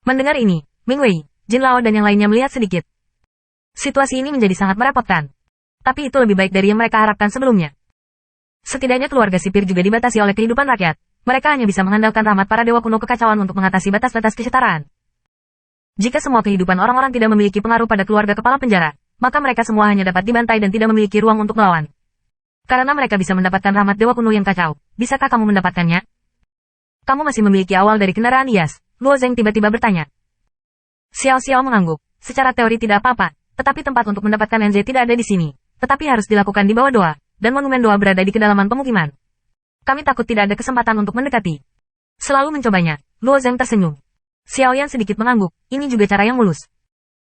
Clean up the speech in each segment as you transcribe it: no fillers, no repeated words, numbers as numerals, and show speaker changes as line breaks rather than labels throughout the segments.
Mendengar ini, Ming Wei, Jin Lao dan yang lainnya melihat sedikit. Situasi ini menjadi sangat merepotkan. Tapi itu lebih baik dari yang mereka harapkan sebelumnya. Setidaknya keluarga sipir juga dibatasi oleh kehidupan rakyat. Mereka hanya bisa mengandalkan rahmat para dewa kuno kekacauan untuk mengatasi batas-batas kesetaraan. Jika semua kehidupan orang-orang tidak memiliki pengaruh pada keluarga kepala penjara, maka mereka semua hanya dapat dibantai dan tidak memiliki ruang untuk melawan. Karena mereka bisa mendapatkan rahmat dewa kuno yang kacau, bisakah kamu mendapatkannya? Kamu masih memiliki awal dari kendaraan hias, Luo Zeng tiba-tiba bertanya. Xiao Xiao mengangguk, secara teori tidak apa-apa, tetapi tempat untuk mendapatkan NZ tidak ada di sini, tetapi harus dilakukan di bawah doa, dan monumen doa berada di kedalaman pemukiman. Kami takut tidak ada kesempatan untuk mendekati. Selalu mencobanya, Luo Zeng tersenyum. Xiao Yan sedikit mengangguk, ini juga cara yang mulus.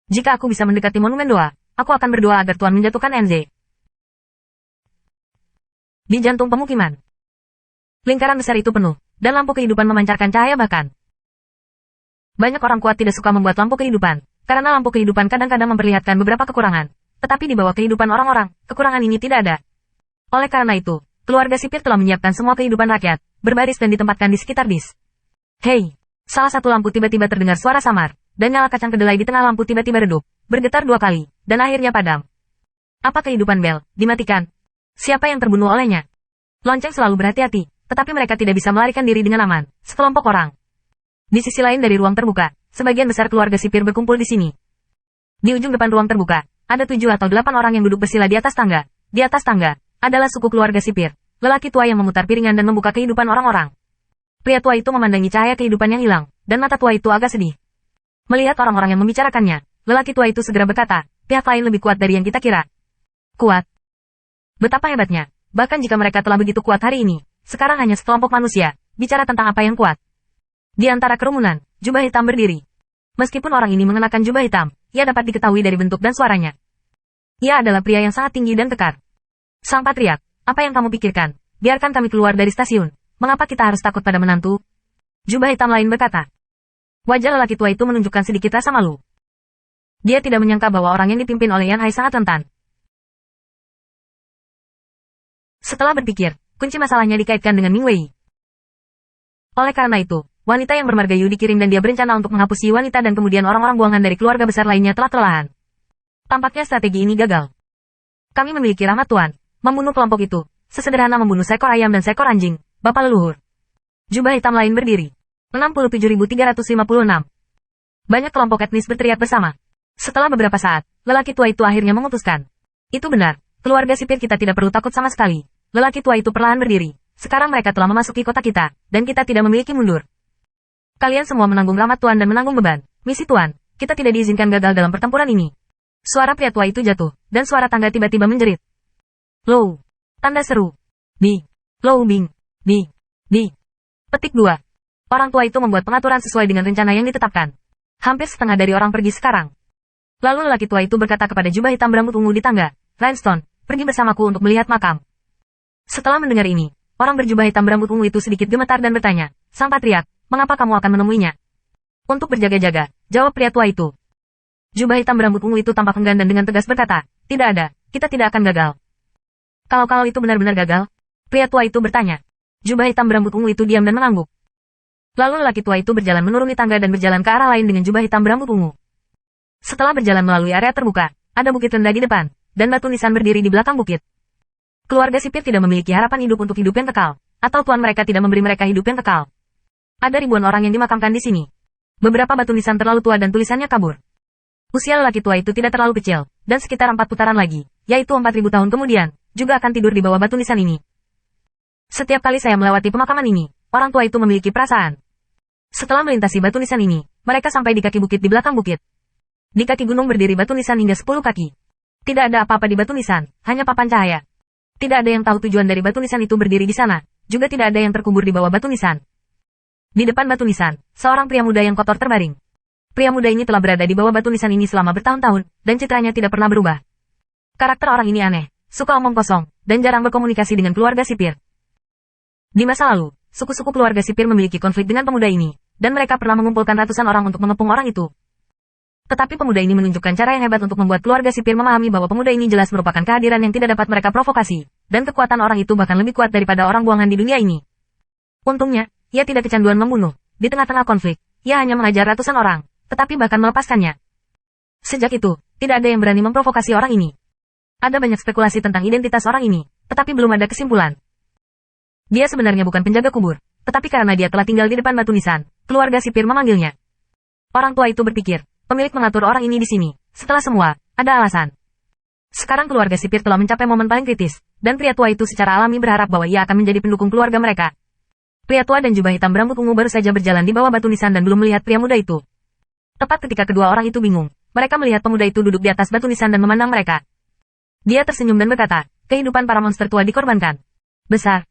Jika aku bisa mendekati monumen doa, aku akan berdoa agar Tuhan menjatuhkan NZ. Di jantung pemukiman. Lingkaran besar itu penuh, dan lampu kehidupan memancarkan cahaya bahkan. Banyak orang kuat tidak suka membuat lampu kehidupan, karena lampu kehidupan kadang-kadang memperlihatkan beberapa kekurangan. Tetapi di bawah kehidupan orang-orang, kekurangan ini tidak ada. Oleh karena itu, keluarga sipir telah menyiapkan semua kehidupan rakyat, berbaris dan ditempatkan di sekitar bis. Hei! Salah satu lampu tiba-tiba terdengar suara samar, dan nyala kacang kedelai di tengah lampu tiba-tiba redup, bergetar 2 kali, dan akhirnya padam. Apa kehidupan Bel, dimatikan? Siapa yang terbunuh olehnya? Lonceng selalu berhati-hati, tetapi mereka tidak bisa melarikan diri dengan aman, sekelompok orang. Di sisi lain dari ruang terbuka, sebagian besar keluarga sipir berkumpul di sini. Di ujung depan ruang terbuka, ada 7 atau 8 orang yang duduk bersila di atas tangga. Di atas tangga, adalah suku keluarga sipir, lelaki tua yang memutar piringan dan membuka kehidupan orang-orang. Pria tua itu memandangi cahaya kehidupan yang hilang, dan mata tua itu agak sedih. Melihat orang-orang yang membicarakannya, lelaki tua itu segera berkata, pihak lain lebih kuat dari yang kita kira. Kuat? Betapa hebatnya, bahkan jika mereka telah begitu kuat hari ini, sekarang hanya sekelompok manusia, bicara tentang apa yang kuat. Di antara kerumunan, jubah hitam berdiri. Meskipun orang ini mengenakan jubah hitam, ia dapat diketahui dari bentuk dan suaranya. Ia adalah pria yang sangat tinggi dan kekar. Sang patriark, apa yang kamu pikirkan? Biarkan kami keluar dari stasiun. Mengapa kita harus takut pada menantu? Jubah hitam lain berkata. Wajah lelaki tua itu menunjukkan sedikit rasa malu. Dia tidak menyangka bahwa orang yang dipimpin oleh Yan Hai sangat rentan. Setelah berpikir, kunci masalahnya dikaitkan dengan Ming Wei. Oleh karena itu, wanita yang bermarga Yu dikirim dan dia berencana untuk menghapus Yi wanita dan kemudian orang-orang buangan dari keluarga besar lainnya telah kelelahan. Tampaknya strategi ini gagal. Kami memiliki rahmat Tuan, membunuh kelompok itu, sesederhana membunuh seekor ayam dan seekor anjing, Bapak leluhur. Jubah hitam lain berdiri. 67.356. Banyak kelompok etnis berteriak bersama. Setelah beberapa saat, lelaki tua itu akhirnya memutuskan. Itu benar, keluarga sipir kita tidak perlu takut sama sekali. Lelaki tua itu perlahan berdiri. Sekarang mereka telah memasuki kota kita, dan kita tidak memiliki mundur. Kalian semua menanggung rahmat Tuan dan menanggung beban. Misi Tuan, kita tidak diizinkan gagal dalam pertempuran ini. Suara pria tua itu jatuh, dan suara tangga tiba-tiba menjerit. Low. Tanda seru. Di. Low Bing. Di. Petik 2. Orang tua itu membuat pengaturan sesuai dengan rencana yang ditetapkan. Hampir setengah dari orang pergi sekarang. Lalu lelaki tua itu berkata kepada jubah hitam berambut ungu di tangga, Rhinestone, pergi bersamaku untuk melihat makam. Setelah mendengar ini, orang berjubah hitam berambut ungu itu sedikit gemetar dan bertanya, Sang Patriark, mengapa kamu akan menemuinya? Untuk berjaga-jaga, jawab pria tua itu. Jubah hitam berambut ungu itu tampak enggan dan dengan tegas berkata, tidak ada, kita tidak akan gagal. Kalau itu benar-benar gagal? Pria tua itu bertanya. Jubah hitam berambut ungu itu diam dan mengangguk. Lalu lelaki tua itu berjalan menuruni tangga dan berjalan ke arah lain dengan jubah hitam berambut ungu. Setelah berjalan melalui area terbuka, ada bukit rendah di depan, dan batu nisan berdiri di belakang bukit. Keluarga sipir tidak memiliki harapan hidup untuk hidup yang kekal, atau tuan mereka tidak memberi mereka hidup yang kekal. Ada ribuan orang yang dimakamkan di sini. Beberapa batu nisan terlalu tua dan tulisannya kabur. Usia lelaki tua itu tidak terlalu kecil, dan sekitar 4 putaran lagi, yaitu 4.000 tahun kemudian, juga akan tidur di bawah batu nisan ini. Setiap kali saya melewati pemakaman ini, orang tua itu memiliki perasaan. Setelah melintasi batu nisan ini, mereka sampai di kaki bukit di belakang bukit. Di kaki gunung berdiri batu nisan hingga 10 kaki. Tidak ada apa-apa di batu nisan, hanya papan cahaya. Tidak ada yang tahu tujuan dari batu nisan itu berdiri di sana, juga tidak ada yang terkubur di bawah batu nisan. Di depan batu nisan, seorang pria muda yang kotor terbaring. Pria muda ini telah berada di bawah batu nisan ini selama bertahun-tahun, dan citranya tidak pernah berubah. Karakter orang ini aneh, suka omong kosong, dan jarang berkomunikasi dengan keluarga sipir. Di masa lalu, suku-suku keluarga sipir memiliki konflik dengan pemuda ini, dan mereka pernah mengumpulkan ratusan orang untuk mengepung orang itu. Tetapi pemuda ini menunjukkan cara yang hebat untuk membuat keluarga sipir memahami bahwa pemuda ini jelas merupakan kehadiran yang tidak dapat mereka provokasi, dan kekuatan orang itu bahkan lebih kuat daripada orang buangan di dunia ini. Untungnya, ia tidak kecanduan membunuh. Di tengah-tengah konflik, ia hanya mengajar ratusan orang, tetapi bahkan melepaskannya. Sejak itu, tidak ada yang berani memprovokasi orang ini. Ada banyak spekulasi tentang identitas orang ini, tetapi belum ada kesimpulan. Dia sebenarnya bukan penjaga kubur, tetapi karena dia telah tinggal di depan batu nisan, keluarga sipir memanggilnya. Orang tua itu berpikir, pemilik mengatur orang ini di sini. Setelah semua, ada alasan. Sekarang keluarga sipir telah mencapai momen paling kritis, dan pria tua itu secara alami berharap bahwa ia akan menjadi pendukung keluarga mereka. Pria tua dan jubah hitam berambut ungu baru saja berjalan di bawah batu nisan dan belum melihat pria muda itu. Tepat ketika kedua orang itu bingung, mereka melihat pemuda itu duduk di atas batu nisan dan memandang mereka. Dia tersenyum dan berkata, kehidupan para monster tua dikorbankan. Besar,